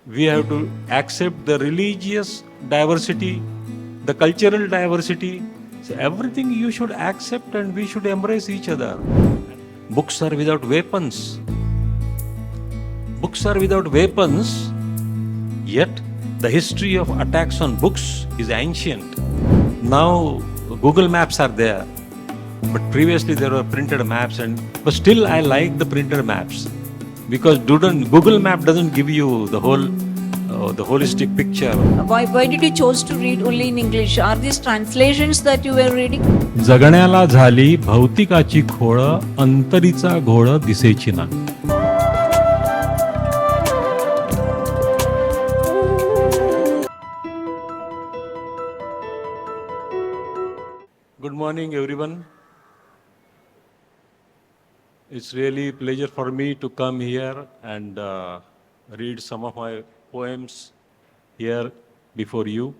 We have to accept the religious diversity, the cultural diversity. So everything you should accept and we should embrace each other. Books are without weapons. Books are without weapons, yet the history of attacks on books is ancient. Now Google Maps are there, but previously there were printed maps, but still I like the printed maps because Google Map doesn't give you the holistic picture. Why did you choose to read only in English? Are these translations that you were reading? जगण्याला झाली भौतिकाची खोळ, अंतरीचा घोळ दिसेची ना. Good morning, everyone. It's really a pleasure for me to come here and read some of my poems here before you.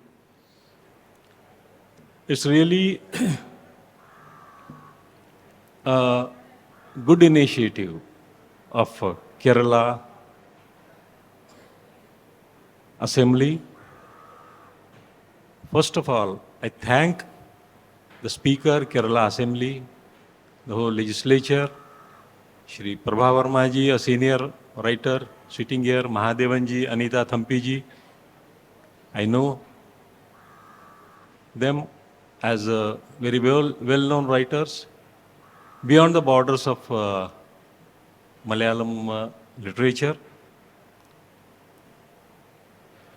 It's really a good initiative of Kerala Assembly. First of all, I thank the Speaker, Kerala Assembly, the whole Legislature, Shri Prabha Verma ji, a senior writer sitting here, Mahadevan ji, Anita Thampi ji. I know them as very well-known writers beyond the borders of Malayalam literature.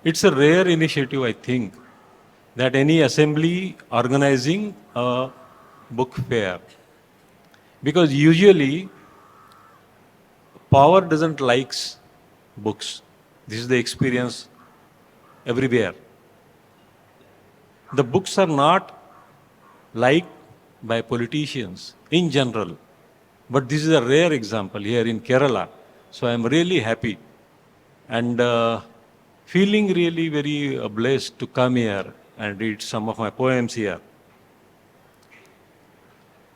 It's a rare initiative, I think, that any assembly organizing a book fair. Because usually power doesn't like books. This is the experience everywhere. The books are not liked by politicians in general. But this is a rare example here in Kerala. So I'm really happy and feeling really very blessed to come here and read some of my poems here.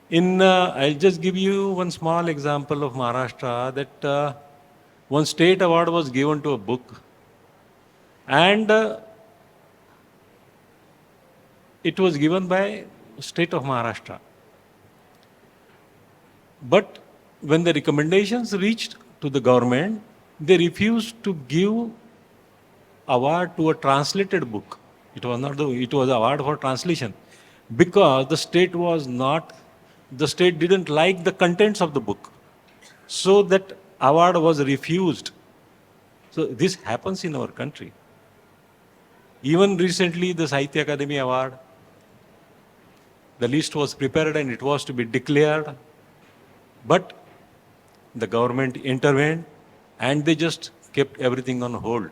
I'll just give you one small example of Maharashtra that one state award was given to a book and it was given by state of Maharashtra. But when the recommendations reached to the government, they refused to give award to a translated book. It was award for translation because the state didn't like the contents of the book. So that award was refused. So this happens in our country. Even recently the Sahitya Akademi Award, the list was prepared and it was to be declared. But the government intervened and they just kept everything on hold.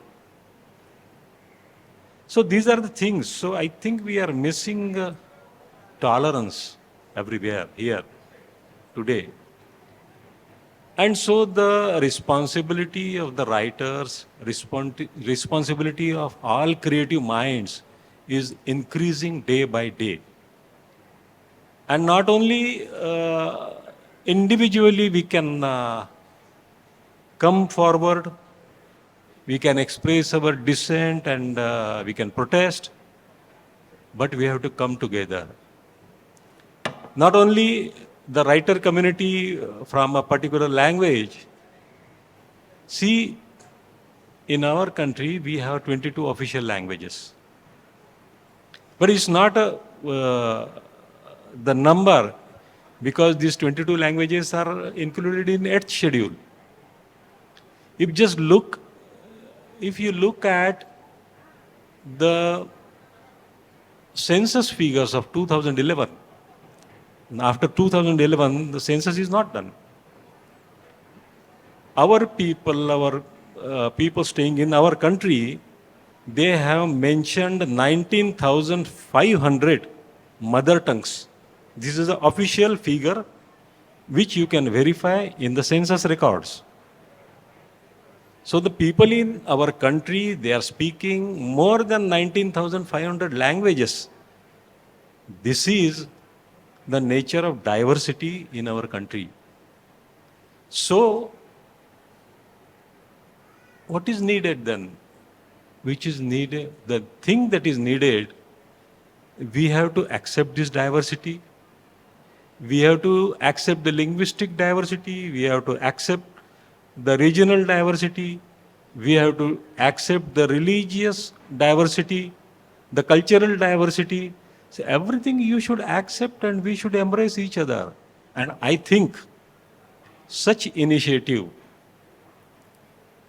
So these are the things. So I think we are missing tolerance everywhere here today. And so the responsibility of the writers, responsibility of all creative minds is increasing day by day. And not only individually we can come forward, we can express our dissent and we can protest, but we have to come together. Not only the writer community from a particular language. See, in our country we have 22 official languages. But it's not the number because these 22 languages are included in 8th schedule. If you look at the census figures of 2011, after 2011, the census is not done. Our people staying in our country, they have mentioned 19,500 mother tongues. This is the official figure which you can verify in the census records. So the people in our country, they are speaking more than 19,500 languages. This is the nature of diversity in our country. So what is needed then? which is needed, the thing that is needed, we have to accept this diversity. We have to accept the linguistic diversity. We have to accept the regional diversity. We have to accept the religious diversity, the cultural diversity. So everything you should accept and we should embrace each other. And I think such initiative,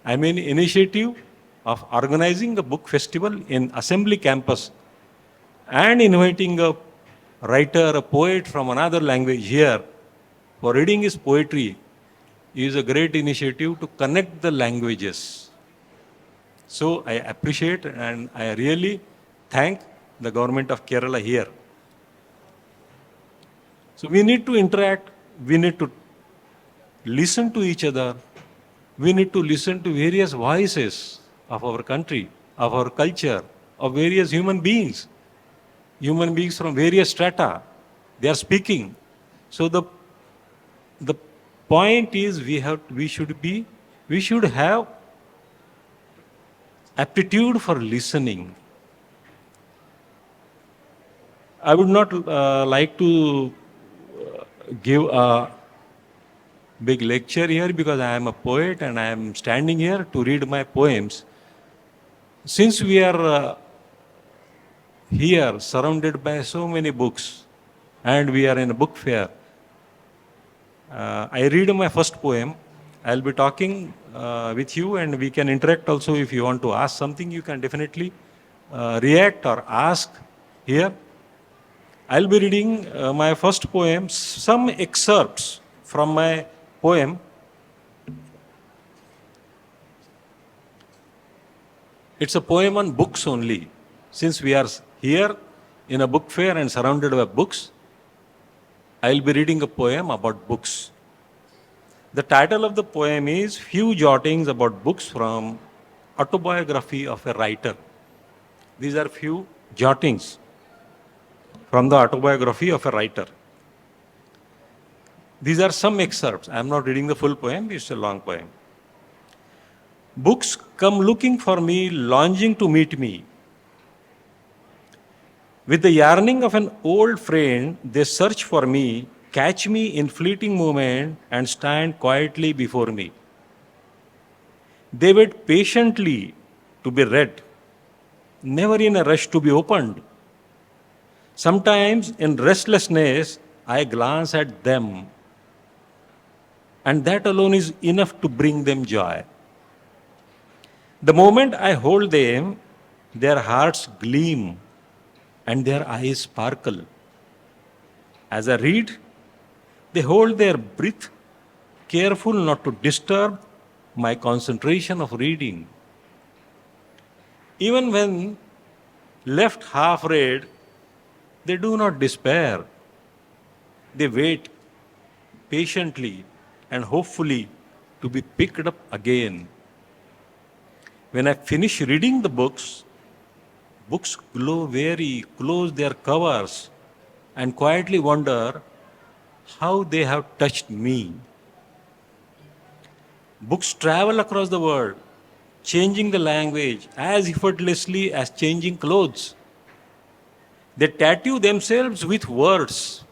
initiative of organizing a book festival in Assembly campus and inviting a writer, a poet from another language here for reading his poetry is a great initiative to connect the languages. So I appreciate and I really thank the government of Kerala here. So we need to interact, we need to listen to each other, we need to listen to various voices of our country, of our culture, of various human beings from various strata. They are speaking. So the point is we should have aptitude for listening. I would not like to give a big lecture here because I am a poet and I am standing here to read my poems. Since we are here surrounded by so many books and we are in a book fair, I read my first poem. I'll be talking with you and we can interact also. If you want to ask something, you can definitely react or ask here. I'll be reading my first poem, some excerpts from my poem. It's a poem on books only. Since we are here in a book fair and surrounded by books, I'll be reading a poem about books. The title of the poem is Few Jottings About Books from Autobiography of a Writer. These are few jottings from the autobiography of a writer. These are some excerpts. I am not reading the full poem, it's a long poem. Books come looking for me, longing to meet me. With the yearning of an old friend, they search for me, catch me in fleeting moment, and stand quietly before me. They wait patiently to be read, never in a rush to be opened. Sometimes in restlessness, I glance at them, and that alone is enough to bring them joy. The moment I hold them, their hearts gleam and their eyes sparkle. As I read, they hold their breath, careful not to disturb my concentration of reading. Even when left half read, they do not despair. They wait patiently and hopefully to be picked up again. When I finish reading the books glow weary, close their covers, and quietly wonder how they have touched me. Books travel across the world, changing the language as effortlessly as changing clothes. They tattoo themselves with words.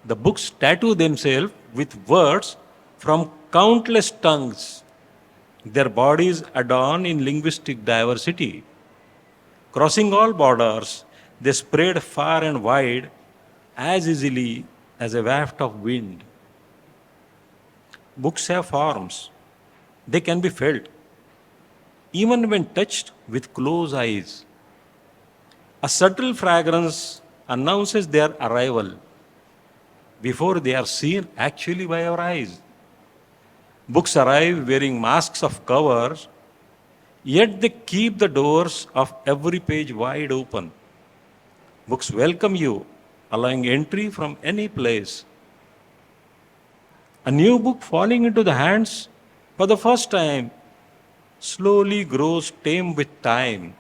The books tattoo themselves with words from countless tongues. Their bodies adorn in linguistic diversity. Crossing all borders, they spread far and wide as easily as a waft of wind. Books have forms. They can be felt, even when touched with closed eyes. A subtle fragrance announces their arrival before they are seen actually by our eyes. Books arrive wearing masks of covers, yet they keep the doors of every page wide open. Books welcome you, allowing entry from any place. A new book falling into the hands for the first time slowly grows tame with time.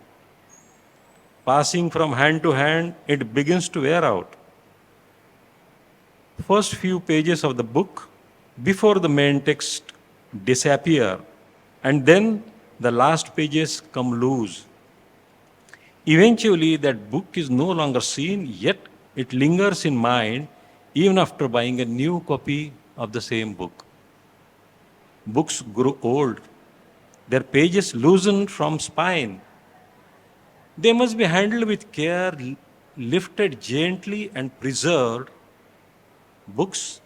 Passing from hand to hand, it begins to wear out. First few pages of the book before the main text disappear, and then the last pages come loose. Eventually, that book is no longer seen, yet it lingers in mind even after buying a new copy of the same book. Books grow old, their pages loosen from spine. They must be handled with care, lifted gently and preserved. Books,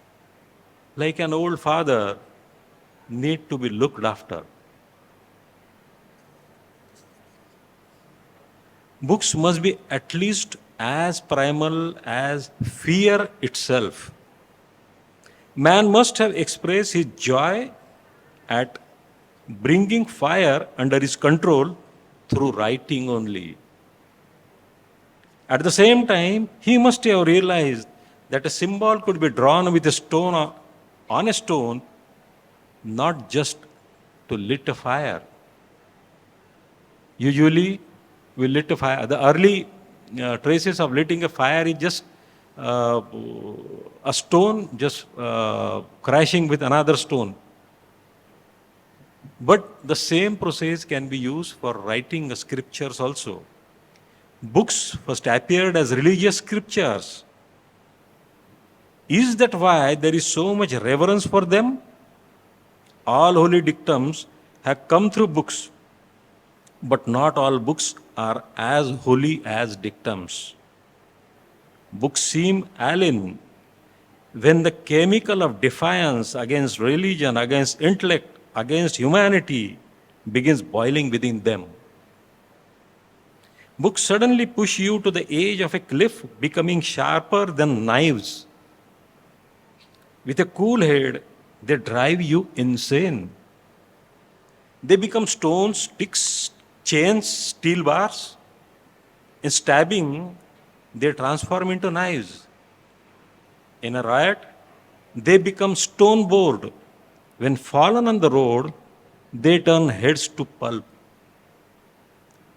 like an old father, need to be looked after. Books must be at least as primal as fear itself. Man must have expressed his joy at bringing fire under his control through writing only. At the same time, he must have realized that a symbol could be drawn with a stone on a stone, not just to lit a fire. Usually, we lit a fire. The early traces of lighting a fire is just a stone just crashing with another stone. But the same process can be used for writing scriptures also. Books first appeared as religious scriptures. Is that why there is so much reverence for them? All holy dictums have come through books, but not all books are as holy as dictums. Books seem alien when the chemical of defiance against religion, against intellect, against humanity begins boiling within them. Books suddenly push you to the edge of a cliff, becoming sharper than knives. With a cool head, they drive you insane. They become stones, sticks, chains, steel bars. In stabbing, they transform into knives. In a riot, they become stone board. When fallen on the road, they turn heads to pulp.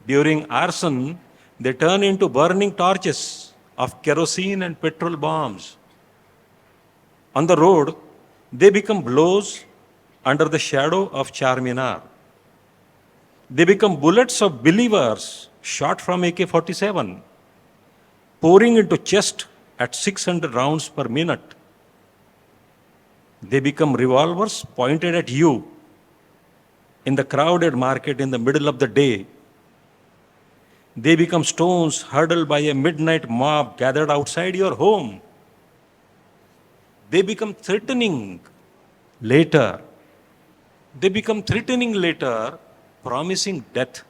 During arson, they turn into burning torches of kerosene and petrol bombs. On the road, they become blows under the shadow of Charminar. They become bullets of believers shot from AK-47, pouring into chest at 600 rounds per minute. They become revolvers pointed at you in the crowded market in the middle of the day. They become stones hurled by a midnight mob gathered outside your home. They become threatening later. They become threatening later, promising death.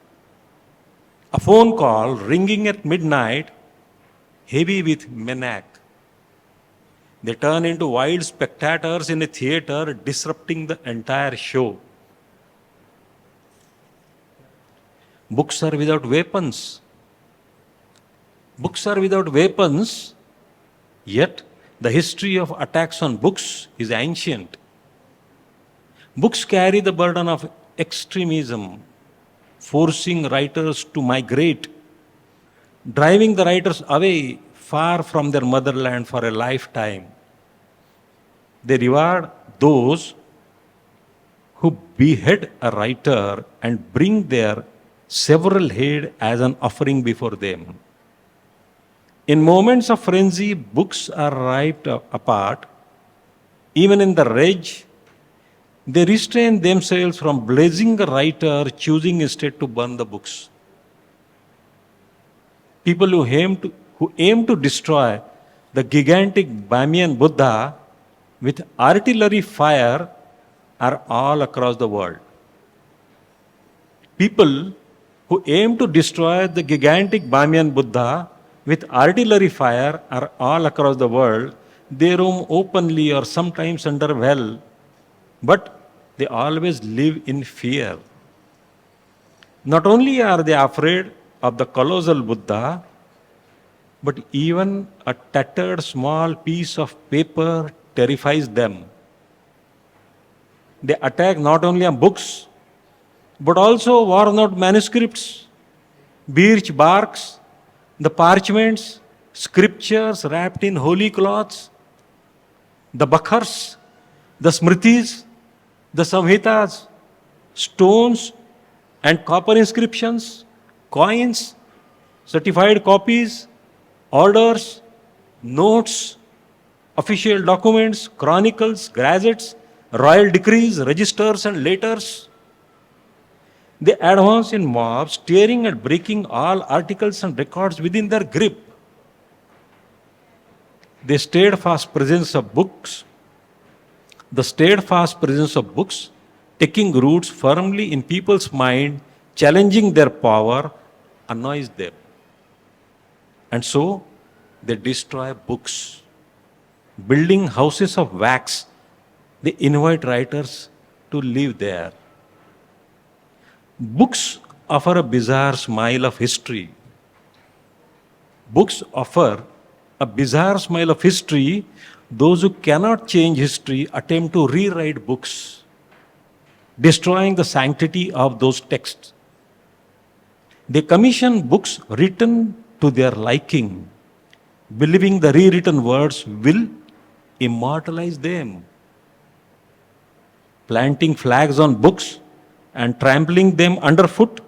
A phone call ringing at midnight, heavy with menace. They turn into wild spectators in a theater, disrupting the entire show. Books are without weapons. Books are without weapons, yet the history of attacks on books is ancient. Books carry the burden of extremism, forcing writers to migrate, driving the writers away far from their motherland for a lifetime. They reward those who behead a writer and bring their several head as an offering before them. In moments of frenzy, books are ripped apart. Even in the rage, they restrain themselves from blazing the writer, choosing instead to burn the books. People who aim to destroy the gigantic Bamiyan Buddha with artillery fire are all across the world. People who aim to destroy the gigantic Bamiyan Buddha with artillery fire are all across the world. They roam openly or sometimes under veil, but they always live in fear. Not only are they afraid of the colossal Buddha, but even a tattered small piece of paper terrifies them. They attack not only on books, but also worn out manuscripts, birch barks, the parchments, scriptures wrapped in holy cloths, the bakhars, the smritis, the samhitas, stones and copper inscriptions, coins, certified copies, orders, notes, official documents, chronicles, gazettes, royal decrees, registers, and letters. They advance in mobs, tearing and breaking all articles and records within their grip. The steadfast presence of books, taking roots firmly in people's mind, challenging their power, annoys them. And so, they destroy books. Building houses of wax, they invite writers to live there. Books offer a bizarre smile of history. Books offer a bizarre smile of history. Those who cannot change history attempt to rewrite books, destroying the sanctity of those texts. They commission books written to their liking, believing the rewritten words will immortalize them. Planting flags on books and trampling them underfoot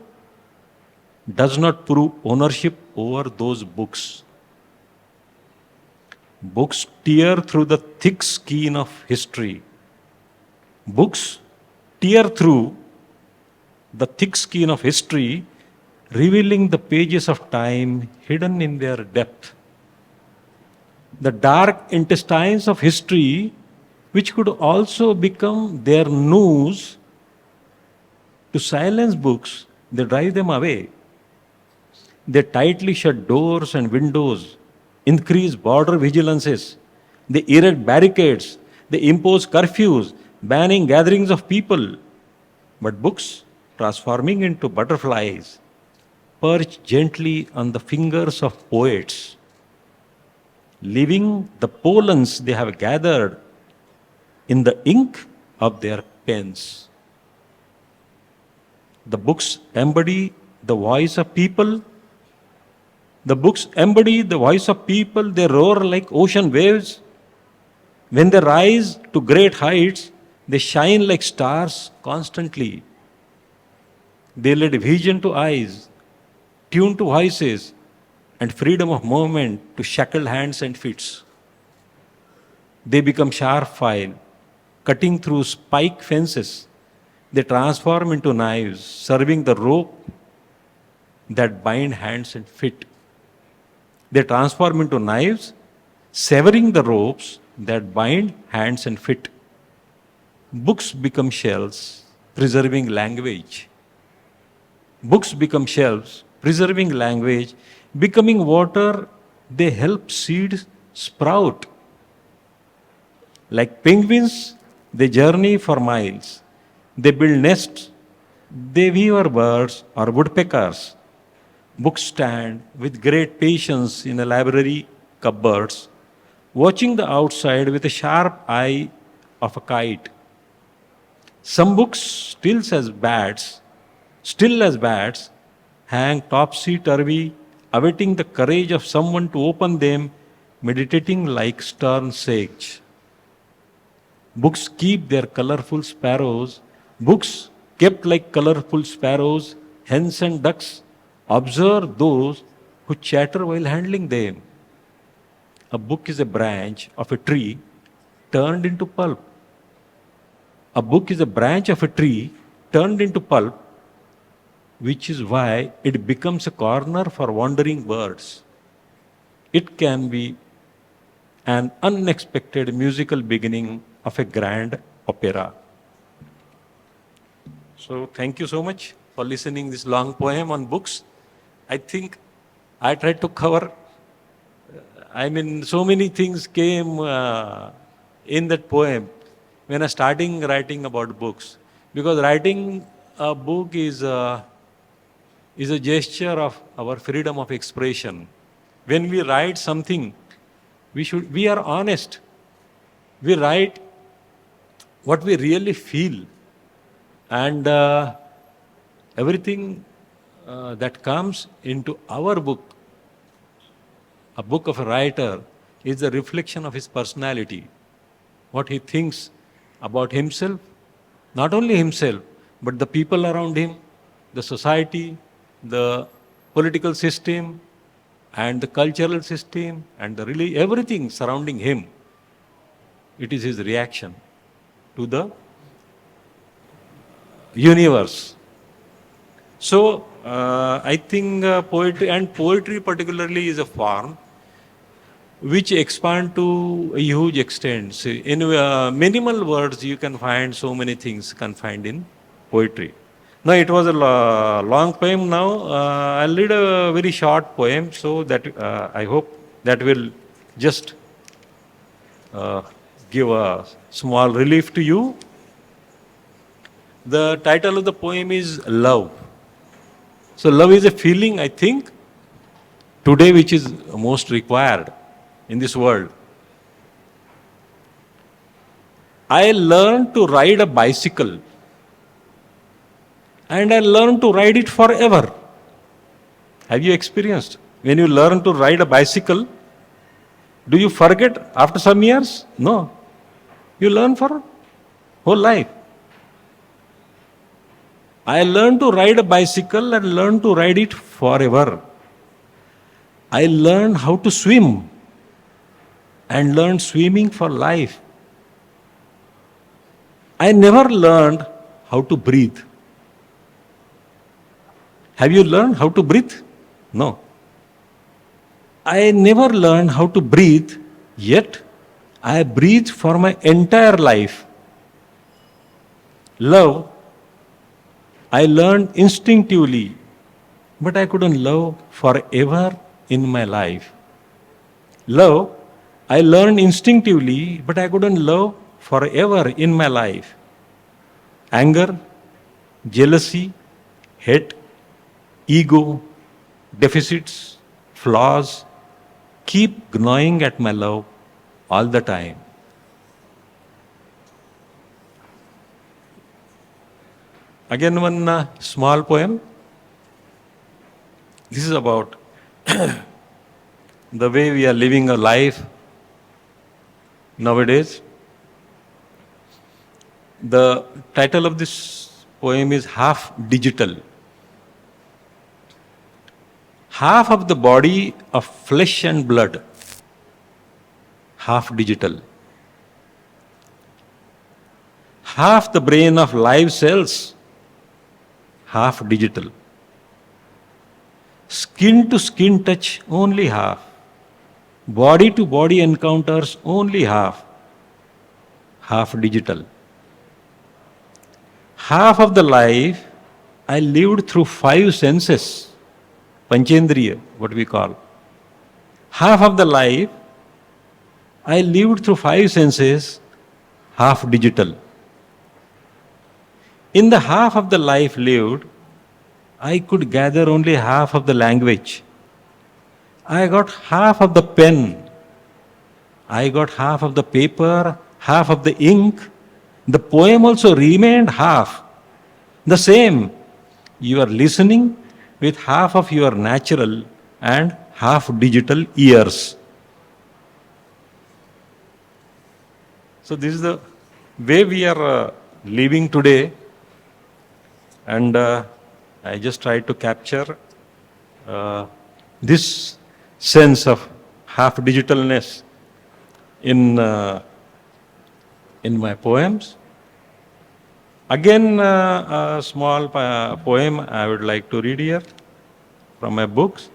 does not prove ownership over those books. Books tear through the thick skin of history. Books tear through the thick skin of history, revealing the pages of time hidden in their depth. The dark intestines of history, which could also become their noose to silence books, they drive them away. They tightly shut doors and windows, increase border vigilances, they erect barricades, they impose curfews, banning gatherings of people. But books, transforming into butterflies, perch gently on the fingers of poets, leaving the pollens they have gathered in the ink of their pens. The books embody the voice of people. The books embody the voice of people. They roar like ocean waves. When they rise to great heights, they shine like stars constantly. They led vision to eyes, tune to voices, and freedom of movement to shackled hands and feet. They become sharp file, cutting through spike fences. They transform into knives, serving the rope that bind hands and feet. They transform into knives, severing the ropes that bind hands and feet. Books become shells, preserving language. Books become shelves, preserving language, becoming water, they help seeds sprout. Like penguins, they journey for miles. They build nests, they weave birds or woodpeckers. Books stand with great patience in a library cupboards, watching the outside with a sharp eye of a kite. Some books, still as bats, hang topsy-turvy, awaiting the courage of someone to open them, meditating like stern sage. Books keep their colorful sparrows. Books kept like colorful sparrows, hens and ducks, observe those who chatter while handling them. A book is a branch of a tree turned into pulp. A book is a branch of a tree turned into pulp, which is why it becomes a corner for wandering birds. It can be an unexpected musical beginning of a grand opera. So thank you so much for listening this long poem on books. I think I tried to cover, so many things came in that poem when I starting writing about books. Because writing a book is a gesture of our freedom of expression. When we write something, we are honest. We write what we really feel. And everything that comes into our book, a book of a writer, is a reflection of his personality, what he thinks about himself, not only himself, but the people around him, the society, the political system, and the cultural system, and the really everything surrounding him. It is his reaction to the universe. So, I think poetry particularly is a form which expand to a huge extent. See, in minimal words, you can find so many things confined in poetry. Now, it was a long poem. Now, I'll read a very short poem, so that I hope that will just give a small relief to you. The title of the poem is Love. So, love is a feeling, I think, today which is most required in this world. I learned to ride a bicycle, and I learned to ride it forever. Have you experienced? When you learn to ride a bicycle, do you forget after some years? No. You learn for whole life. I learned to ride a bicycle and learned to ride it forever. I learned how to swim and learned swimming for life. I never learned how to breathe. Have you learned how to breathe? No. I never learned how to breathe, yet I breathe for my entire life. Love, I learned instinctively, but I couldn't love forever in my life. Love, I learned instinctively, but I couldn't love forever in my life. Anger, jealousy, hate, ego, deficits, flaws keep gnawing at my love all the time. Again, one small poem. This is about the way we are living a life nowadays. The title of this poem is Half Digital. Half of the body of flesh and blood, half digital. Half the brain of live cells, half digital. Skin to skin touch, only half. Body to body encounters, only half. Half digital. Half of the life I lived through 5 senses, Panchendriya, what we call. Half of the life I lived through 5 senses, half digital. In the half of the life lived, I could gather only half of the language. I got half of the pen. I got half of the paper, half of the ink. The poem also remained half. The same. You are listening with half of your natural and half digital ears. So this is the way we are living today, and I just tried to capture this sense of half digitalness in my poems. Again, a small poem I would like to read here from my books.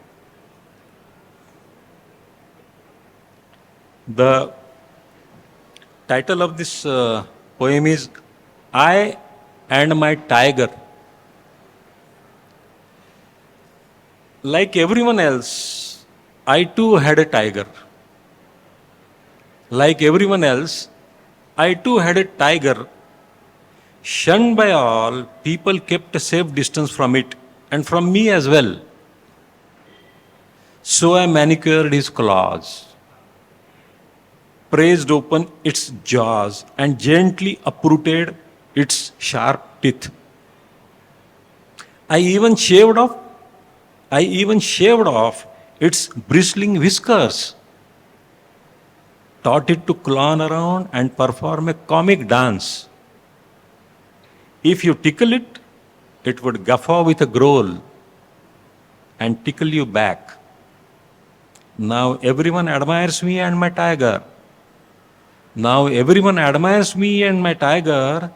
The title of this poem is I and My Tiger. Like everyone else, I too had a tiger. Like everyone else, I too had a tiger. Shunned by all, people kept a safe distance from it and from me as well. So I manicured his claws, praised open its jaws, and gently uprooted its sharp teeth. I even shaved off its bristling whiskers, taught it to clown around and perform a comic dance. If you tickle it, it would guffaw with a growl and tickle you back. Now everyone admires me and my tiger. Now everyone admires me and my tiger.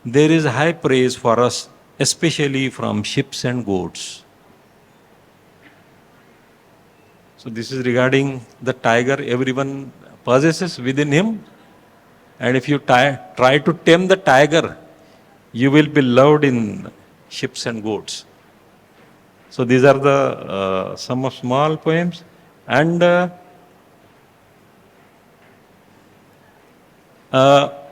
There is high praise for us, especially from sheep and goats. So this is regarding the tiger everyone possesses within him. And if you try to tame the tiger, you will be loved in sheep and goats. So these are the some of small poems. And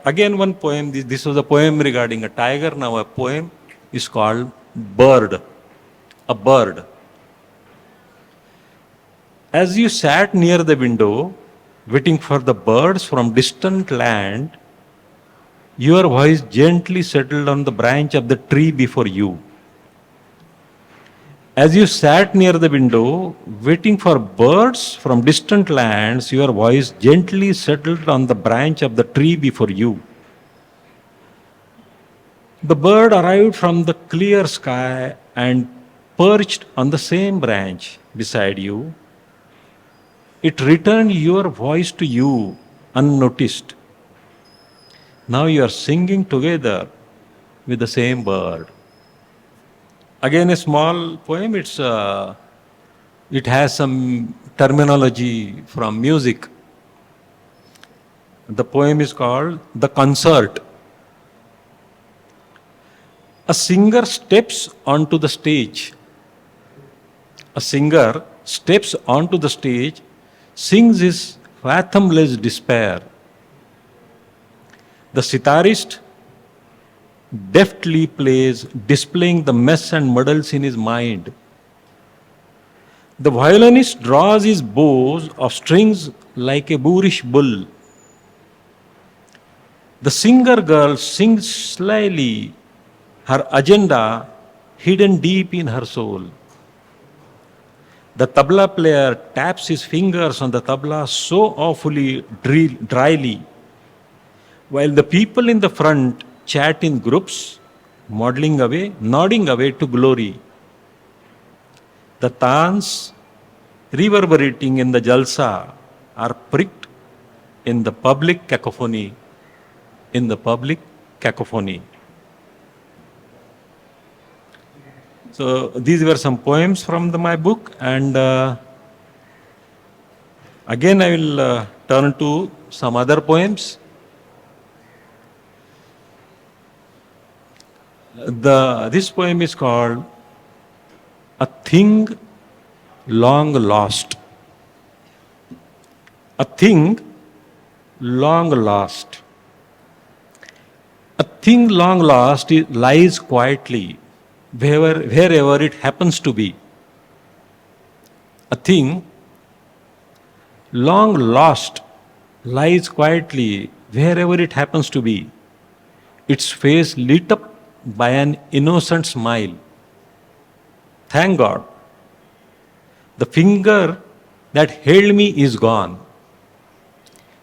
again one poem, this was a poem regarding a tiger. Now a poem is called Bird. A bird. As you sat near the window, waiting for the birds from distant land, your voice gently settled on the branch of the tree before you. As you sat near the window, waiting for birds from distant lands, your voice gently settled on the branch of the tree before you. The bird arrived from the clear sky and perched on the same branch beside you. It returned your voice to you unnoticed. Now you are singing together with the same bird. Again, a small poem. It has some terminology from music. The poem is called The Concert. A singer steps onto the stage. A singer steps onto the stage, sings his fathomless despair. The sitarist deftly plays, displaying the mess and muddles in his mind. The violinist draws his bows of strings like a boorish bull. The singer girl sings slyly, her agenda hidden deep in her soul. The tabla player taps his fingers on the tabla so awfully dryly, while the people in the front chat in groups, nodding away to glory. The tans reverberating in the jalsa are pricked in the public cacophony. So these were some poems from my book, and again I will turn to some other poems. This poem is called A Thing Long Lost. A thing long lost. A thing long lost lies quietly wherever it happens to be. A thing long lost lies quietly wherever it happens to be. Its face lit up by an innocent smile. Thank God. The finger that held me is gone.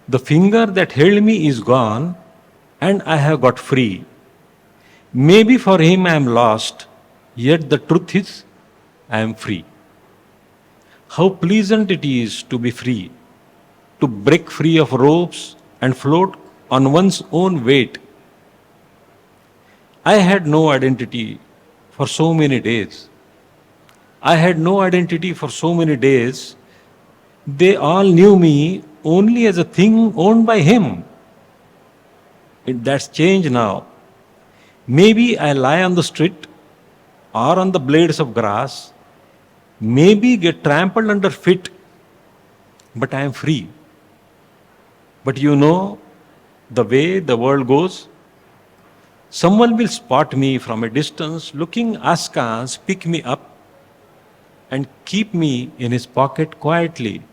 The finger that held me is gone, and I have got free. Maybe for him I am lost, yet the truth is I am free. How pleasant it is to be free, to break free of ropes and float on one's own weight. I had no identity for so many days. I had no identity for so many days. They all knew me only as a thing owned by him. That's changed now. Maybe I lie on the street or on the blades of grass, maybe get trampled under feet, but I am free. But you know the way the world goes. Someone will spot me from a distance, looking askance, pick me up and keep me in his pocket quietly.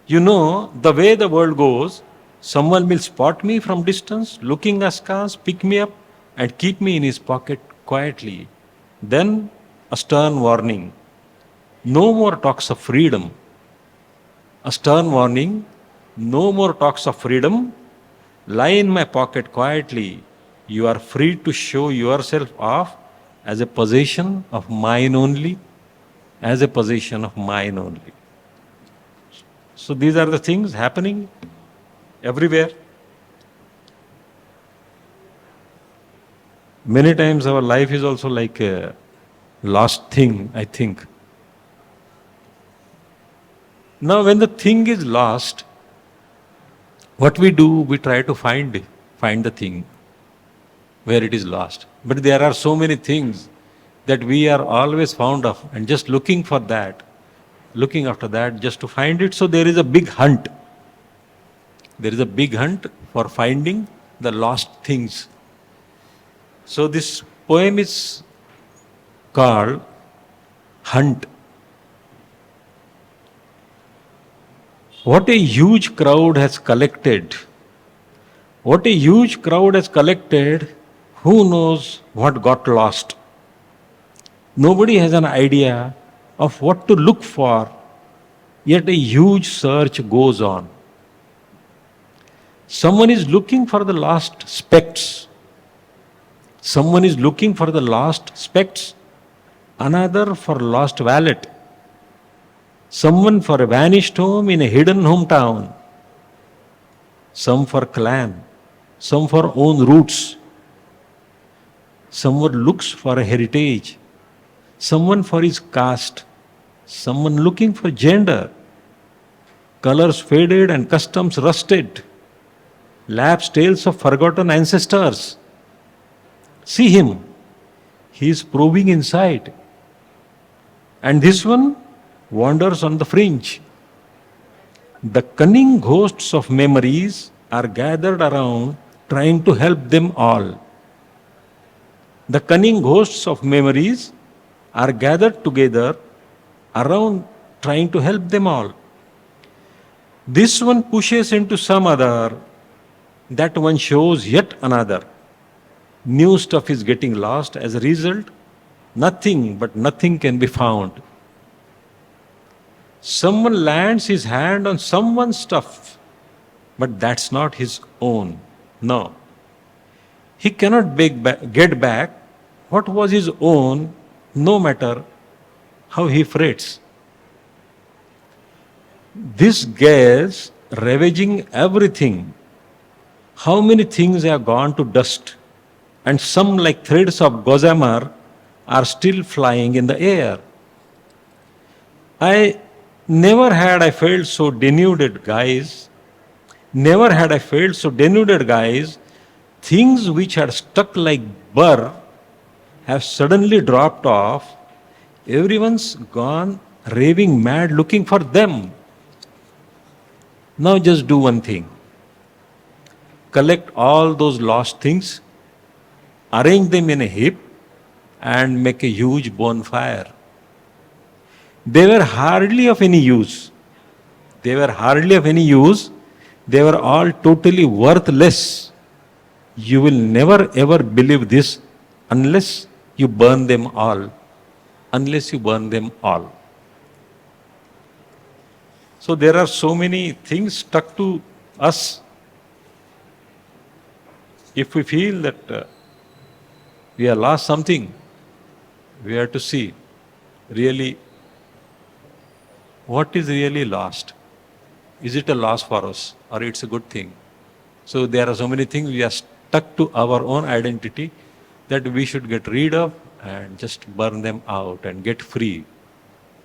You know the way the world goes. Someone will spot me from distance, looking askance, pick me up and keep me in his pocket quietly. Then a stern warning. No more talks of freedom. A stern warning. No more talks of freedom. Lie in my pocket quietly. You are free to show yourself off as a possession of mine only, as a possession of mine only. So these are the things happening everywhere. Many times our life is also like a lost thing, I think. Now when the thing is lost, what we do, we try to find the thing where it is lost. But there are so many things that we are always fond of and just looking for that, looking after that just to find it. So there is a big hunt. There is a big hunt for finding the lost things. So this poem is called Hunt. What a huge crowd has collected. What a huge crowd has collected. Who knows what got lost? Nobody has an idea of what to look for, yet a huge search goes on. Someone is looking for the lost specks. Someone is looking for the lost specks. Another for lost wallet. Someone for a vanished home in a hidden hometown. Some for clan. Some for own roots. Someone looks for a heritage. Someone for his caste. Someone looking for gender. Colors faded and customs rusted. Lapsed tales of forgotten ancestors. See him. He is probing inside. And this one wanders on the fringe. The cunning ghosts of memories are gathered around trying to help them all. The cunning ghosts of memories are gathered together around trying to help them all. This one pushes into some other, that one shows yet another. New stuff is getting lost. As a result, nothing but nothing can be found. Someone lands his hand on someone's stuff, but that's not his own. No. He cannot get back what was his own, no matter how he frets. This gas ravaging everything. How many things have gone to dust, and some like threads of gossamer are still flying in the air. Never had I felt so denuded, guys. Never had I felt so denuded, guys. Things which had stuck like burr have suddenly dropped off. Everyone's gone raving mad looking for them. Now just do one thing. Collect all those lost things, arrange them in a heap, and make a huge bonfire. They were hardly of any use. They were hardly of any use. They were all totally worthless. You will never ever believe this unless you burn them all. Unless you burn them all. So there are so many things stuck to us. If we feel that we have lost something, we have to see really what is really lost. Is it a loss for us or it's a good thing? So there are so many things we are stuck to our own identity that we should get rid of and just burn them out and get free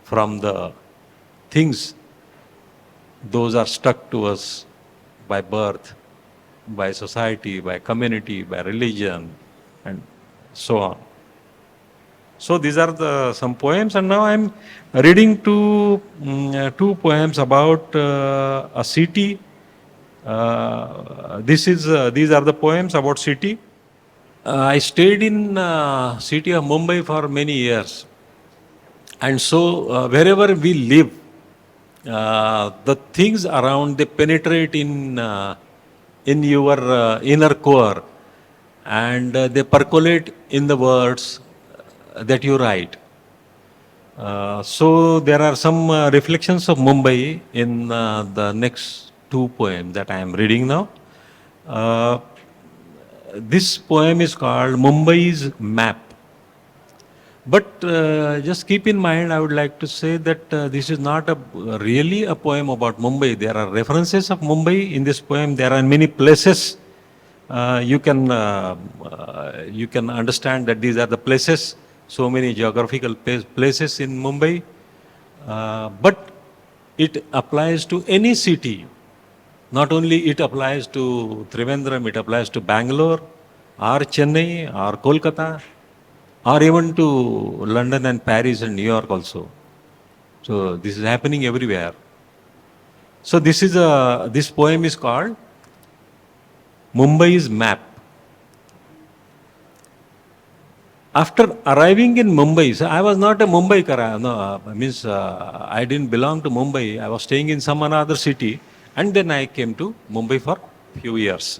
from the things those are stuck to us by birth, by society, by community, by religion, and so on. So these are some poems, and now I'm reading two poems about a city. These are the poems about city. I stayed in city of Mumbai for many years, and so wherever we live, the things around, they penetrate in your inner core, and they percolate in the words that you write. So there are some reflections of Mumbai in the next two poems that I am reading now. this poem is called Mumbai's Map. But just keep in mind, I would like to say that this is not really a poem about Mumbai. There are references of Mumbai in this poem. There are many places. You can understand that these are the places. So many geographical places in Mumbai. But it applies to any city. Not only it applies to Trivandrum, it applies to Bangalore, or Chennai, or Kolkata, or even to London and Paris and New York also. So this is happening everywhere. So this poem is called Mumbai's Map. After arriving in Mumbai, so I was not a Mumbaikara. No, I didn't belong to Mumbai. I was staying in some another city, and then I came to Mumbai for few years.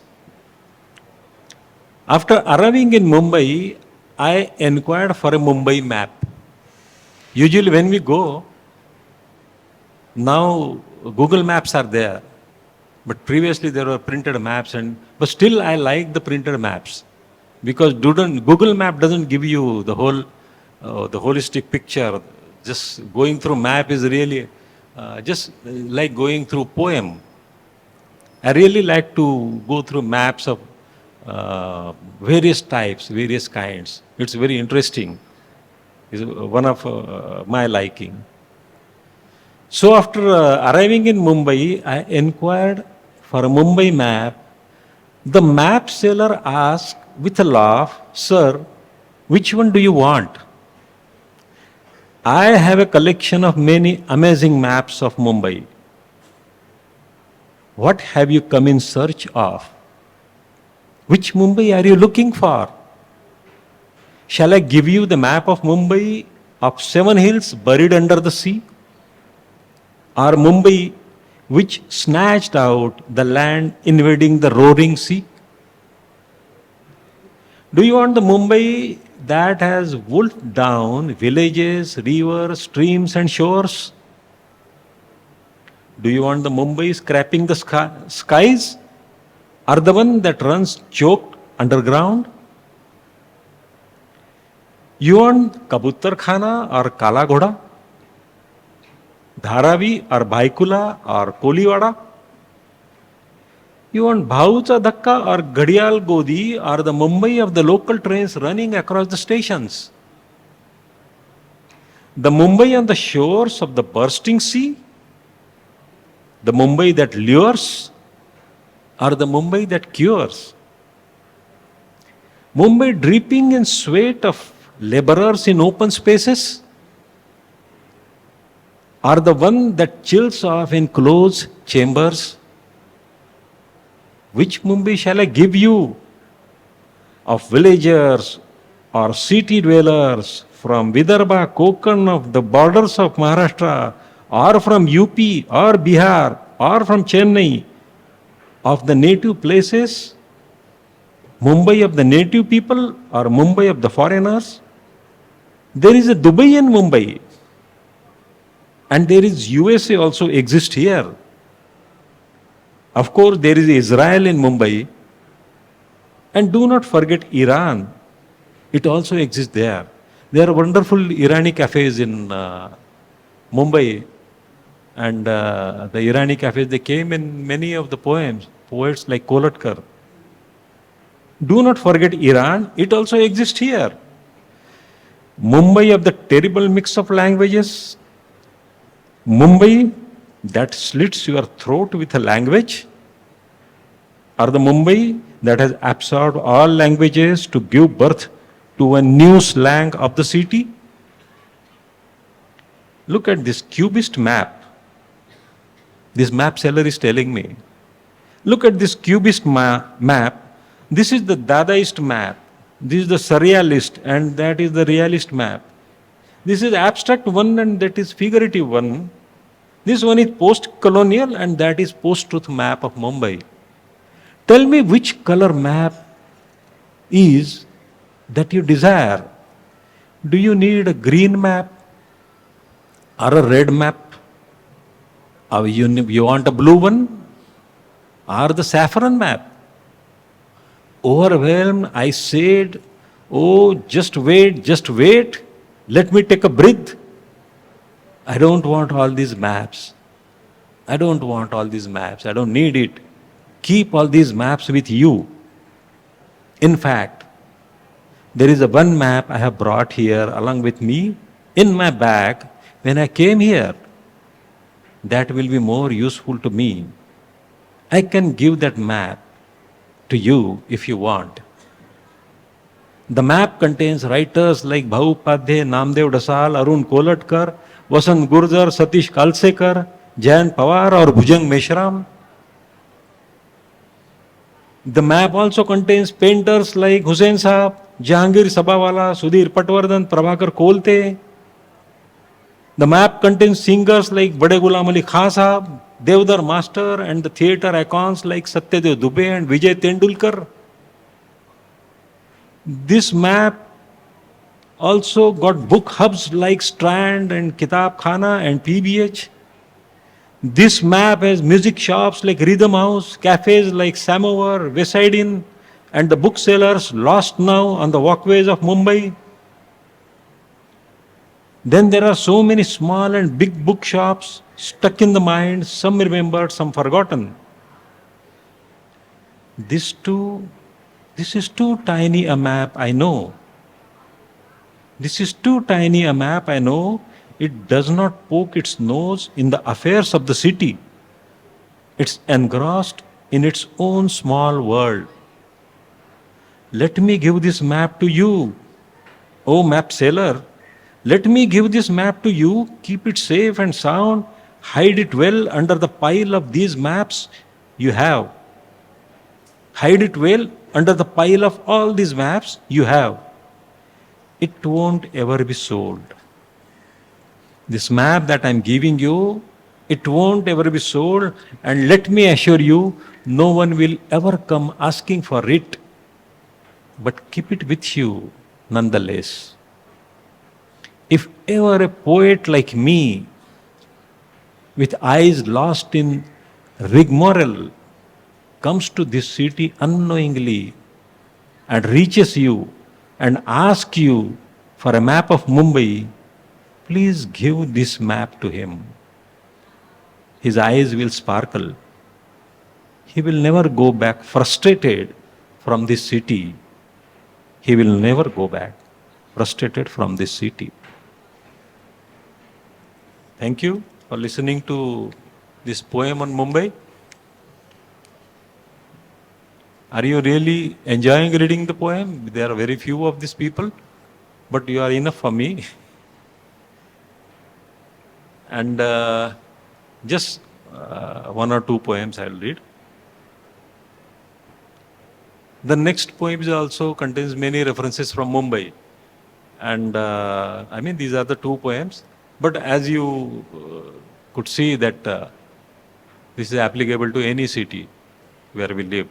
After arriving in Mumbai, I inquired for a Mumbai map. Usually when we go, now Google Maps are there, but previously there were printed maps, but still I like the printed maps, because Google Map doesn't give you the whole, the holistic picture. Just going through map is really just like going through poem. I really like to go through maps of various types, various kinds. It's very interesting. It's one of my liking. So after arriving in Mumbai, I inquired for a Mumbai map. The map seller asked with a laugh, "Sir, which one do you want?" "I have a collection of many amazing maps of Mumbai." "What have you come in search of? Which Mumbai are you looking for? Shall I give you the map of Mumbai of 7 hills buried under the sea? Or Mumbai which snatched out the land invading the roaring sea? Do you want the Mumbai that has wolfed down villages, rivers, streams and shores? Do you want the Mumbai scraping the skies? Or the one that runs choked underground? You want Kabutar Khana or Kala Ghoda? Dharavi or Baikula or Koliwada? You want Bhaucha Dhakka or Gadial Godi, or the Mumbai of the local trains running across the stations? The Mumbai on the shores of the bursting sea? The Mumbai that lures, or the Mumbai that cures? Mumbai dripping in sweat of laborers in open spaces, or the one that chills off in closed chambers? Which Mumbai shall I give you? Of villagers or city dwellers from Vidarbha, Konkan, of the borders of Maharashtra, or from UP or Bihar or from Chennai, of the native places? Mumbai of the native people or Mumbai of the foreigners? There is a Dubai in Mumbai, and there is USA also exist here. Of course, there is Israel in Mumbai, and do not forget Iran. It also exists there. There are wonderful Irani cafes in Mumbai, and the Irani cafes, they came in many of the poems, poets like Kolatkar. Do not forget Iran, it also exists here. Mumbai of the terrible mix of languages, Mumbai that slits your throat with a language, or the Mumbai that has absorbed all languages to give birth to a new slang of the city? Look at this cubist map. This map seller is telling me. Look at this cubist map. This is the Dadaist map. This is the surrealist, and that is the realist map. This is abstract one, and that is figurative one. This one is post-colonial, and that is post-truth map of Mumbai. Tell me which color map is that you desire. Do you need a green map or a red map? Or you want a blue one or the saffron map? overwhelmed. I said, oh, just wait, let me take a breath. I don't want all these maps. I don't want all these maps. I don't need it. Keep all these maps with you. In fact, there is a one map I have brought here along with me in my bag when I came here. That will be more useful to me. I can give that map to you if you want. The map contains writers like Bhau Upadhyay, Namdev Dasal, Arun Kolatkar, Vasant Gurjar, Satish Kalsekar, Jayan Pawar or Bhujang Meshram. The map also contains painters like Hussain Saab, Jahangir Sabawala, Sudhir Patwardhan, Prabhakar Kolte. The map contains singers like Bade Ghulam Ali Khan Saab, Devdar Master and the theatre icons like Satyadev Dubey and Vijay Tendulkar. This map also got book hubs like Strand and Kitab Khana and PBH. This map has music shops like Rhythm House, cafes like Samovar, Wayside Inn, and the booksellers lost now on the walkways of Mumbai. Then there are so many small and big bookshops stuck in the mind, some remembered, some forgotten. This is too tiny a map, I know. This is too tiny a map, I know. It does not poke its nose in the affairs of the city. It's engrossed in its own small world. Let me give this map to you, O map seller. Let me give this map to you. Keep it safe and sound. Hide it well under the pile of these maps you have. Hide it well under the pile of all these maps you have. It won't ever be sold. This map that I'm giving you, it won't ever be sold, and let me assure you, no one will ever come asking for it. But keep it with you nonetheless. If ever a poet like me, with eyes lost in rigmarole, comes to this city unknowingly and reaches you and asks you for a map of Mumbai, please give this map to him. His eyes will sparkle. He will never go back frustrated from this city. He will never go back frustrated from this city. Thank you for listening to this poem on Mumbai. Are you really enjoying reading the poem? There are very few of these people, but you are enough for me. And just one or two poems I'll read. The next poem also contains many references from Mumbai. And I mean, these are the two poems. But as you could see that this is applicable to any city where we live.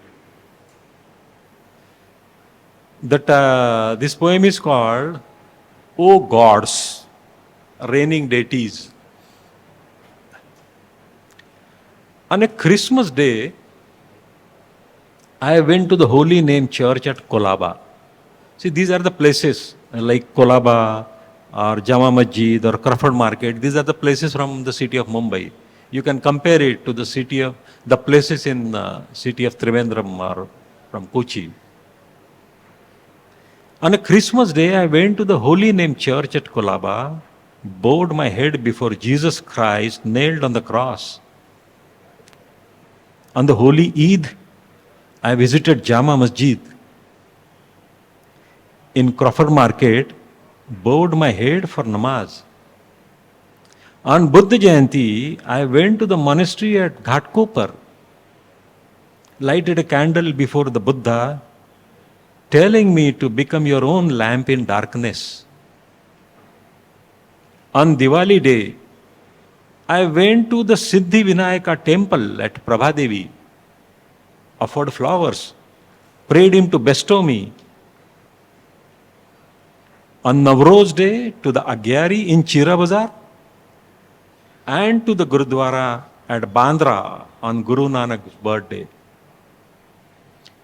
That this poem is called, O Gods, Reigning Deities. On a Christmas day, I went to the Holy Name Church at Kolaba. See, these are the places like Kolaba or Jama Masjid or Crawford Market. These are the places from the city of Mumbai. You can compare it to the places in the city of Trivandrum or from Kochi. On a Christmas day, I went to the Holy Name Church at Kolaba, bowed my head before Jesus Christ nailed on the cross. On the Holy Eid, I visited Jama Masjid. In Crawford Market, bowed my head for namaz. On Buddha Jayanti, I went to the monastery at Ghatkopar, lighted a candle before the Buddha, telling me to become your own lamp in darkness. On Diwali day, I went to the Siddhi Vinayaka temple at Prabhadevi, offered flowers, prayed him to bestow me. On Navroz day, to the Agyari in Chira Bazar, and to the Gurudwara at Bandra on Guru Nanak's birthday.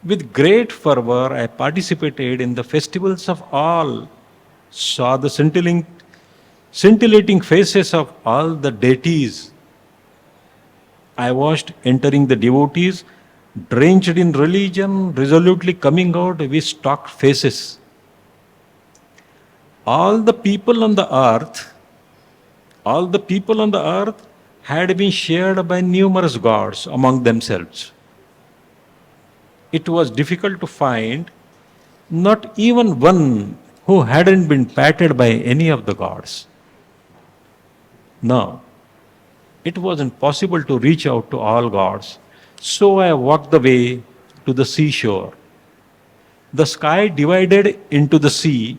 With great fervor, I participated in the festivals of all, saw the scintillating faces of all the deities. I watched entering the devotees, drenched in religion, resolutely coming out with stocked faces. All the people on the earth, all the people on the earth had been shared by numerous gods among themselves. It was difficult to find not even one who hadn't been patted by any of the gods. No, it wasn't possible to reach out to all gods. So I walked the way to the seashore. The sky divided into the sea.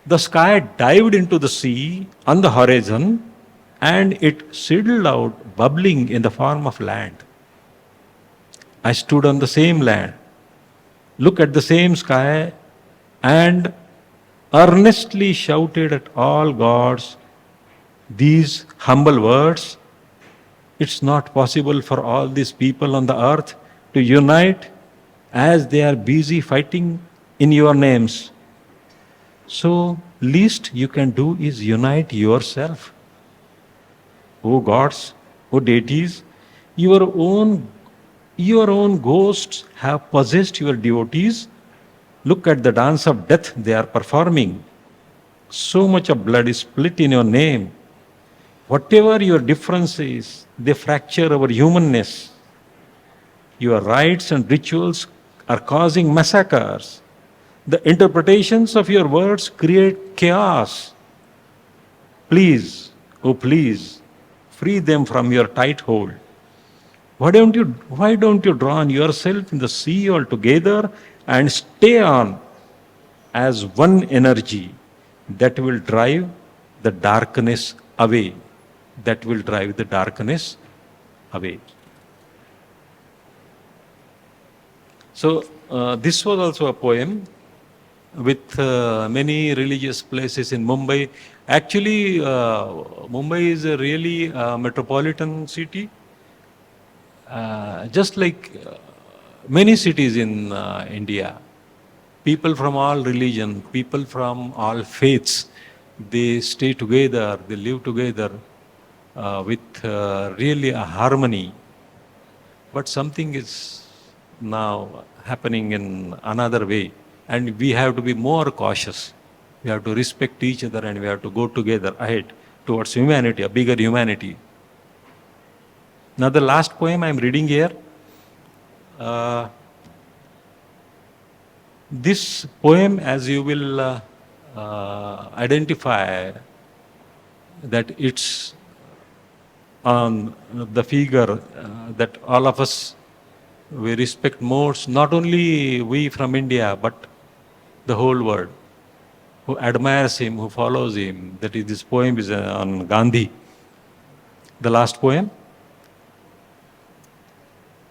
The sky dived into the sea on the horizon, and it sidled out, bubbling in the form of land. I stood on the same land, looked at the same sky, and earnestly shouted at all gods these humble words. It's not possible for all these people on the earth to unite as they are busy fighting in your names. So, least you can do is unite yourself. O gods, O deities, your own ghosts have possessed your devotees. Look at the dance of death they are performing. So much of blood is split in your name. Whatever your difference is, they fracture our humanness. Your rites and rituals are causing massacres. The interpretations of your words create chaos. Please, oh please, free them from your tight hold. Why don't you drown yourself in the sea altogether and stay on as one energy that will drive the darkness away? That will drive the darkness away. So, this was also a poem with many religious places in Mumbai. Actually, Mumbai is a really metropolitan city, just like many cities in India. People from all religion, people from all faiths, they stay together, they live together with really a harmony. But something is now happening in another way, and we have to be more cautious. We have to respect each other, and we have to go together ahead towards humanity, a bigger humanity. Now the last poem I am reading here, this poem, as you will identify, that it's on the figure that all of us, we respect most, not only we from India, but the whole world, who admires him, who follows him. That is, this poem is on Gandhi. The last poem.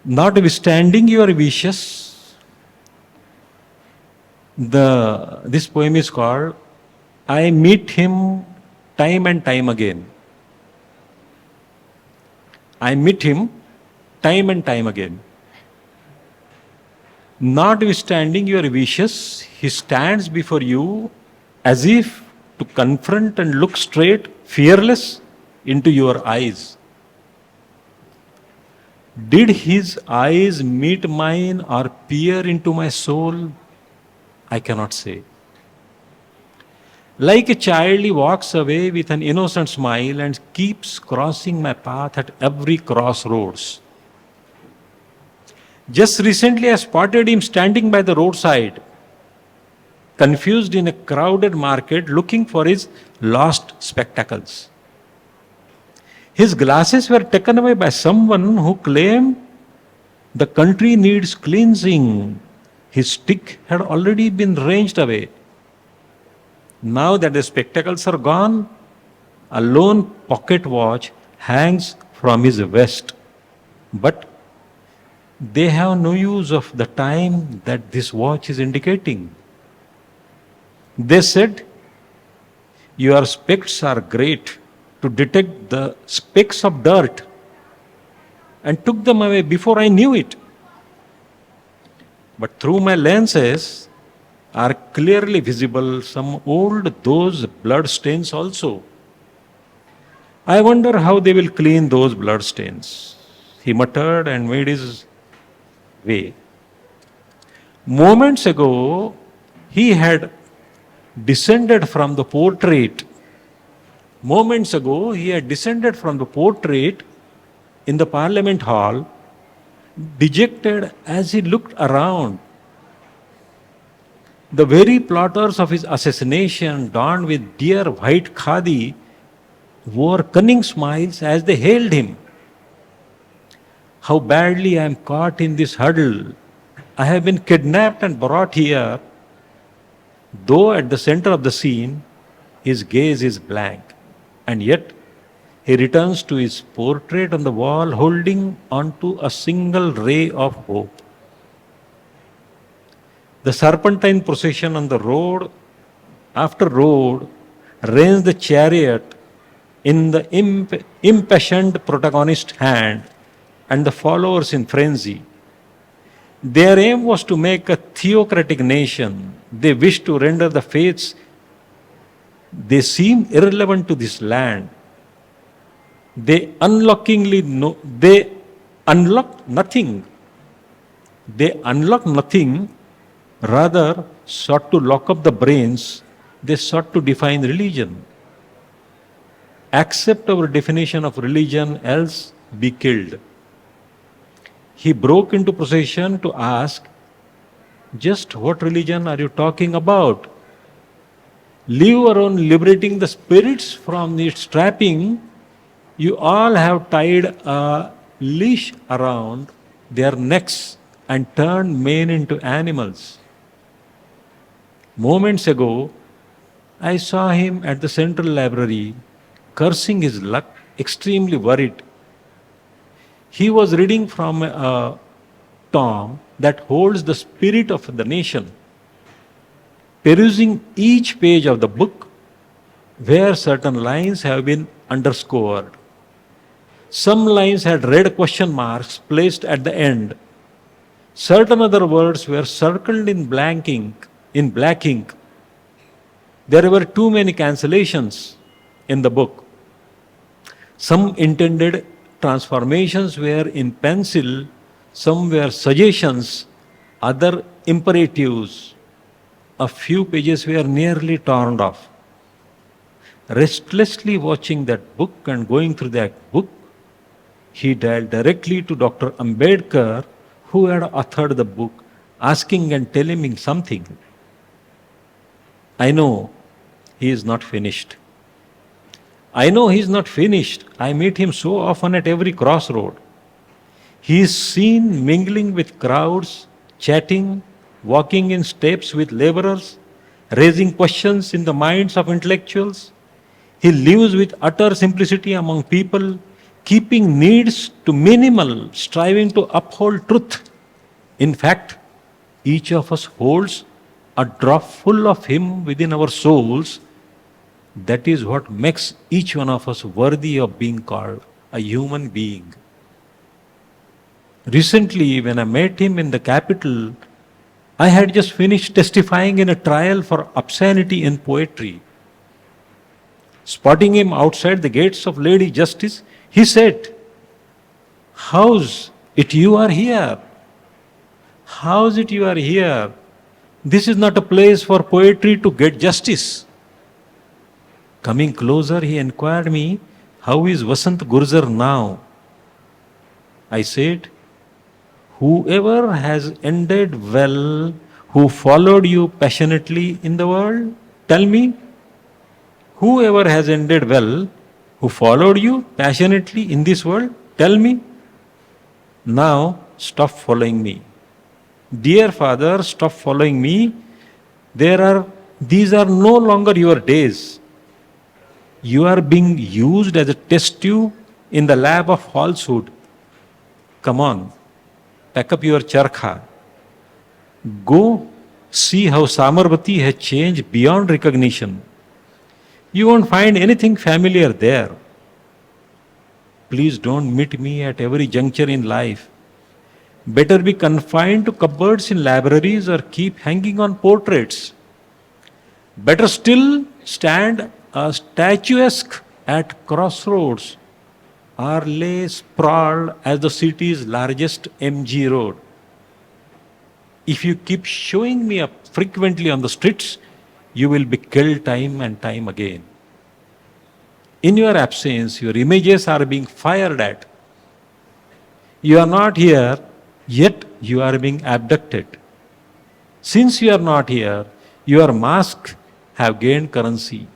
Notwithstanding your wishes, this poem is called I Meet Him Time and Time Again. I meet him time and time again. Notwithstanding your wishes, he stands before you as if to confront and look straight, fearless, into your eyes. Did his eyes meet mine or peer into my soul? I cannot say. Like a child, he walks away with an innocent smile and keeps crossing my path at every crossroads. Just recently, I spotted him standing by the roadside, confused in a crowded market, looking for his lost spectacles. His glasses were taken away by someone who claimed the country needs cleansing. His stick had already been ranged away. Now that the spectacles are gone, a lone pocket watch hangs from his vest. But they have no use of the time that this watch is indicating. They said, your specs are great to detect the specks of dirt, and took them away before I knew it. But through my lenses are clearly visible some old those blood stains also. I wonder how they will clean those blood stains. He muttered and made his way. Moments ago, he had descended from the portrait. Moments ago, he had descended from the portrait in the Parliament Hall, dejected as he looked around. The very plotters of his assassination, donned with dear white khadi, wore cunning smiles as they hailed him. How badly I am caught in this huddle. I have been kidnapped and brought here. Though at the center of the scene, his gaze is blank. And yet, he returns to his portrait on the wall, holding onto a single ray of hope. The serpentine procession on the road after road reins the chariot in the impassioned protagonist's hand and the followers in frenzy. Their aim was to make a theocratic nation. They wished to render the faiths. They seem irrelevant to this land. They unlocked nothing. They unlocked nothing, rather sought to lock up the brains. They sought to define religion. Accept our definition of religion, else be killed. He broke into procession to ask, just what religion are you talking about? Leave alone liberating the spirits from its trapping. You all have tied a leash around their necks and turned men into animals. Moments ago, I saw him at the central library, cursing his luck, extremely worried. He was reading from a tome that holds the spirit of the nation, perusing each page of the book where certain lines have been underscored. Some lines had red question marks placed at the end. Certain other words were circled in black ink. There were too many cancellations in the book. Some intended transformations were in pencil, some were suggestions, other imperatives. A few pages were nearly torn off. Restlessly watching that book and going through that book, he dialed directly to Dr. Ambedkar, who had authored the book, asking and telling him something. I know he is not finished. I know he is not finished. I meet him so often at every crossroad. He is seen mingling with crowds, chatting, walking in steps with laborers, raising questions in the minds of intellectuals. He lives with utter simplicity among people, keeping needs to minimal, striving to uphold truth. In fact, each of us holds a drop full of him within our souls. That is what makes each one of us worthy of being called a human being. Recently, when I met him in the capital, I had just finished testifying in a trial for obscenity in poetry. Spotting him outside the gates of Lady Justice, he said, "How's it you are here? How's it you are here? This is not a place for poetry to get justice." Coming closer, he inquired me, "How is Vasant Gurjar now?" I said, "Whoever has ended well, who followed you passionately in the world, tell me, whoever has ended well, who followed you passionately in this world, tell me. Now stop following me. Dear Father, stop following me. These are no longer your days. You are being used as a test tube in the lab of falsehood. Come on, pack up your charkha. Go see how Samarbati has changed beyond recognition. You won't find anything familiar there. Please don't meet me at every juncture in life. better be confined to cupboards in libraries or keep hanging on portraits. Better still stand statuesque at crossroads or lay sprawled as the city's largest MG road. If you keep showing me up frequently on the streets, you will be killed time and time again. In your absence, your images are being fired at. You are not here, yet you are being abducted. Since you are not here, your masks have gained currency.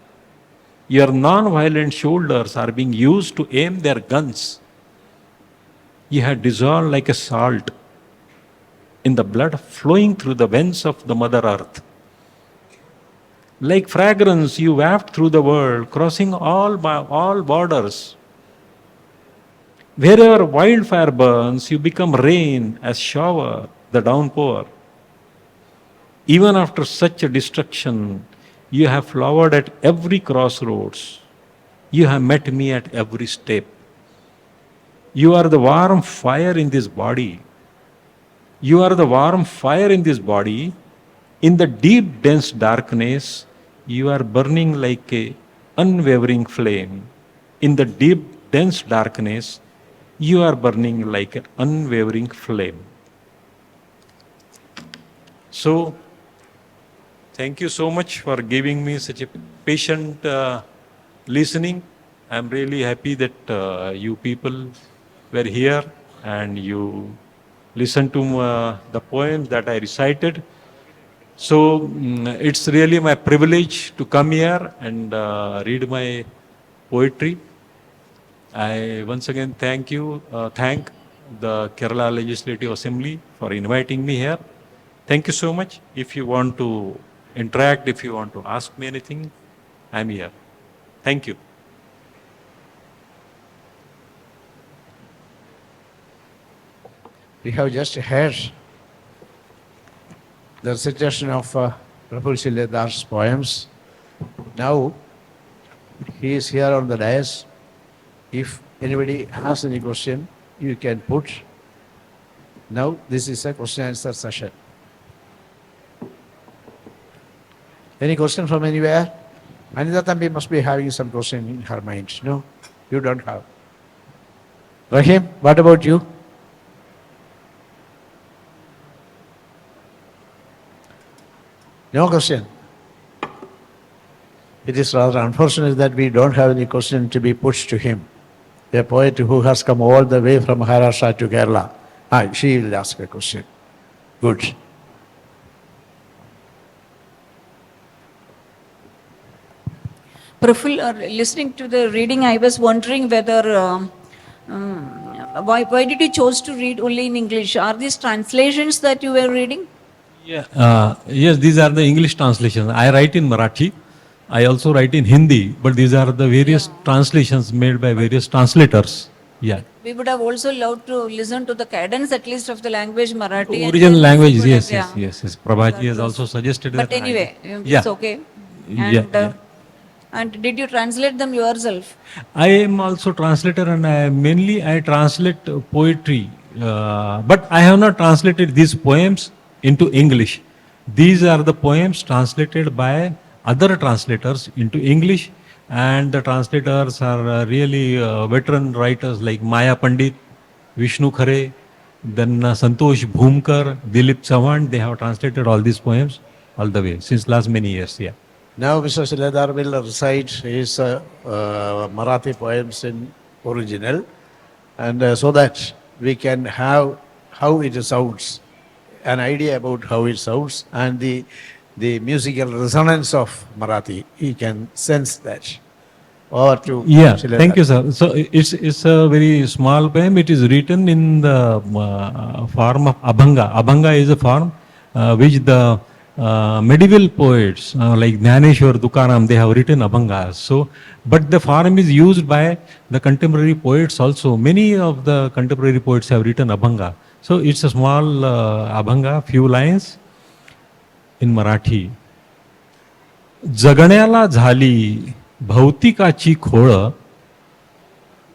Your non-violent shoulders are being used to aim their guns. You have dissolved like a salt in the blood flowing through the veins of the Mother Earth. Like fragrance, you waft through the world, crossing all borders. Wherever wildfire burns, you become rain as shower, the downpour. Even after such a destruction, you have flowered at every crossroads. You have met me at every step. You are the warm fire in this body. You are the warm fire in this body. In the deep, dense darkness, you are burning like an unwavering flame. In the deep, dense darkness, you are burning like an unwavering flame. So, thank you so much for giving me such a patient listening. I'm really happy that you people were here and you listened to the poem that I recited. So it's really my privilege to come here and read my poetry. I once again thank the Kerala Legislative Assembly for inviting me here. Thank you so much. If you want to interact, if you want to ask me anything, I'm here. Thank you. We have just heard the recitation of Praful Shiledar's poems. Now, he is here on the dais. If anybody has any question, you can put. Now, this is a question and answer session. Any question from anywhere? Anita Tambi must be having some question in her mind. No, you don't have. Rahim, what about you? No question. It is rather unfortunate that we don't have any question to be put to him. A poet who has come all the way from Maharashtra to Kerala. She will ask a question. Good. Praful, listening to the reading, I was wondering whether, why did you choose to read only in English? Are these translations that you were reading? Yeah. Yes, these are the English translations. I write in Marathi. I also write in Hindi, but these are the various translations made by various translators. Yeah. We would have also loved to listen to the cadence at least of the language Marathi. Original language, would yes, have- yes. Prabhaji has also suggested that. But anyway, Yeah. it's okay. Yeah. And did you translate them yourself? I am also translator and I translate poetry, but I have not translated these poems into English. These are the poems translated by other translators into English, and the translators are really veteran writers like Maya Pandit, Vishnu Khare, then Santosh Bhumkar, Dilip Chavan. They have translated all these poems all the way since last many years. Yeah. Now Mr. Shiledar will recite his Marathi poems in original, and so that we can have how it sounds, an idea about how it sounds, and the musical resonance of Marathi. He can sense that. Or to Yeah, Shiledar. thank you, sir. So it's a very small poem. It is written in the form of Abhanga. Abhanga is a form which the medieval poets like Jnaneshwar, Tukaram, they have written Abhangas. So, but the form is used by the contemporary poets also. Many of the contemporary poets have written Abhanga. So it's a small Abhanga, few lines in Marathi. जगण्याला झाली भौतिकाची खोळ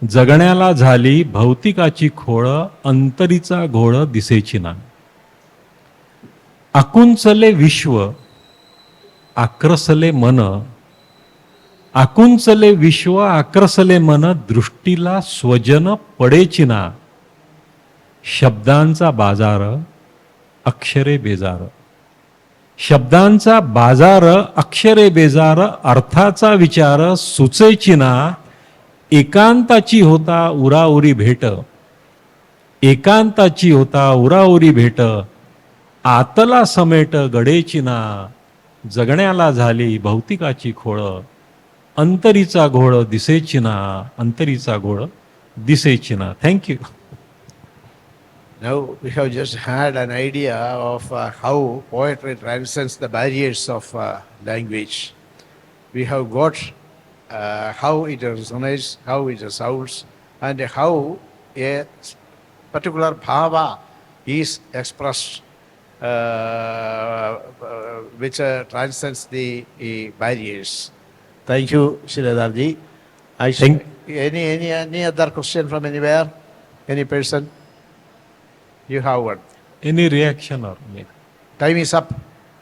जगण्याला झाली भौतिकाची खोळ, अंतरीचा घोळ दिसेची ना. आकुंचले विश्व आक्रसले मन, आकुंचले विश्व आक्रसले मन, दृष्टीला स्वजन पडेची ना. शब्दांचा बाजार अक्षरे बेजार, शब्दांचा बाजार अक्षरे बेजार, अर्थाचा विचार सुचेची ना. एकांताची होता उराउरी भेट, एकांताची होता उराउरी भेट, आतला समेट गडेची ना. जगण्याला झाली भौतिकाची खोळ, अंतरीचा घोळ दिसेची ना. अंतरीचा घोळ दिसेची ना. Thank you. Now we have just had an idea of how poetry transcends the barriers of language. We have got how it resonates, how it sounds, and how a particular bhava is expressed, which transcends the barriers. Thank you, Shiledarji. Any other question from anywhere? Any person? You have one. Any reaction or Time is up.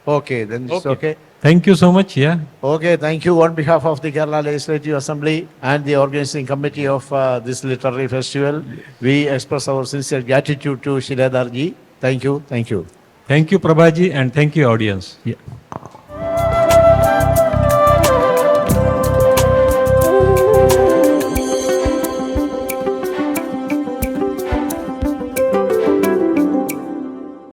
Okay, then it's okay. Thank you so much. Yeah. Okay, thank you on behalf of the Kerala Legislative Assembly and the organizing committee of this literary festival. We express our sincere gratitude to Shiledar ji. Thank you, thank you. Thank you, Prabhaji, and thank you, audience. Yeah.